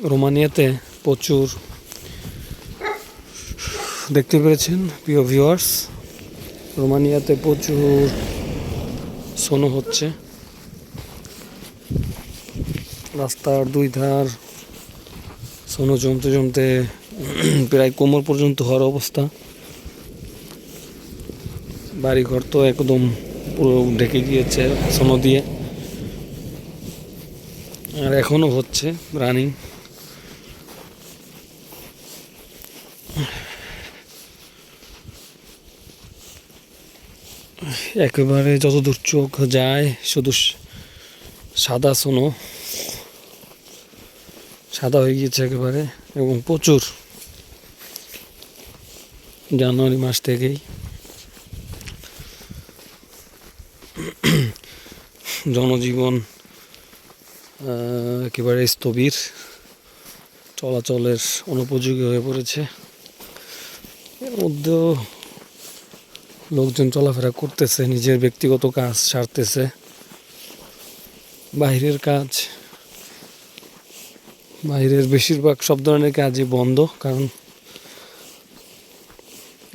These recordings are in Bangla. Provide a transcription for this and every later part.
রোমানিয়াতে প্রচুর, দেখতে পেরেছেন প্রিয় ভিউয়ার্স, রোমানিয়াতে প্রচুর সোনো হচ্ছে। রাস্তার দুই ধার সোনো জমতে জমতে প্রায় কোমর পর্যন্ত হওয়ার অবস্থা। বাড়িঘর তো একদম পুরো ঢেকে গিয়েছে সোনো দিয়ে, আর এখনো হচ্ছে রানিং। একেবারে যতদূর চোখ যায় শুধু সাদা সোনো, সাদা হয়ে গিয়েছে একেবারে, এবং প্রচুর জানুয়ারি মাস থেকেই জনজীবন একেবারে স্থবির, চলাচলের অনুপযোগী হয়ে পড়েছে। এর মধ্যেও লোকজন চলাফেরা করতেছে, নিজের ব্যক্তিগত কাজ সারতেছে, বাইরের কাজ, বাইরের বেশিরভাগ সব ধরনের কাজই বন্ধ, কারণ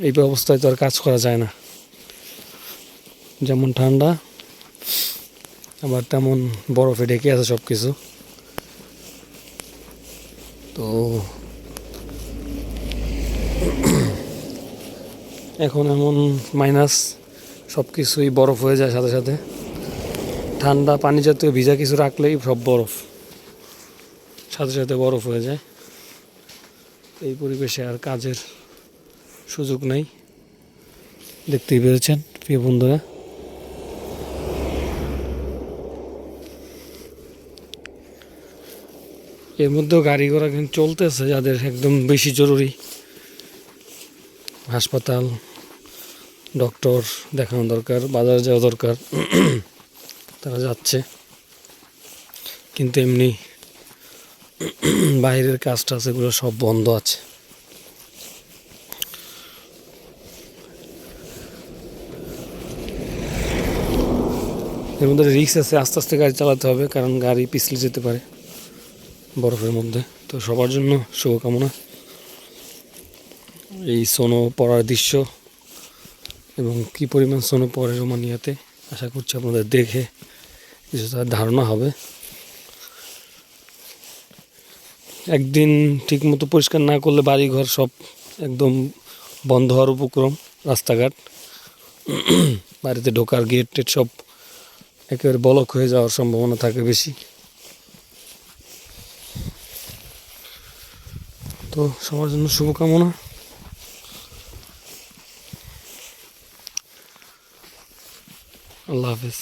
এই অবস্থায় তো আর কাজ করা যায় না। যেমন ঠান্ডা, আবার তেমন বরফে ঢেকে আছে সব কিছু। তো এখন এমন মাইনাস, সব কিছুই বরফ হয়ে যায় সাথে সাথে। ঠান্ডা পানি জাতীয় ভিজা কিছু রাখলেই সব বরফ, সাথে সাথে বরফ হয়ে যায়। এই পরিবেশে আর কাজের সুযোগ নেই, দেখতেই পেরেছেন প্রিয় বন্ধুরা। এর মধ্যেও গাড়ি ঘোড়া কিন্তু চলতেছে, যাদের একদম বেশি জরুরি, হাসপাতাল, ডক্টর দেখানো দরকার, বাজার যাওয়া দরকার, তারা যাচ্ছে। কিন্তু এমনি বাইরের কাজটা সেগুলো সব বন্ধ আছে। এর মধ্যে রিস্ক আছে, আস্তে আস্তে গাড়ি চালাতে হবে, কারণ গাড়ি পিছলে যেতে পারে বরফের মধ্যে। তো সবার জন্য শুভকামনা। এই সোনো পড়ার দৃশ্য এবং কি পরিমাণ সোনো পড়ে রোমানিয়াতে, আশা করছি আপনাদের দেখে কিছুটা ধারণা হবে। একদিন ঠিক মতো পরিষ্কার না করলে বাড়িঘর সব একদম বন্ধ হওয়ার উপক্রম। রাস্তাঘাট, বাড়িতে ঢোকার গেট টেট সব একেবারে ব্লক হয়ে যাওয়ার সম্ভাবনা থাকে বেশি। তো সবার জন্য শুভকামনা। আল্লাহ হাফেজ।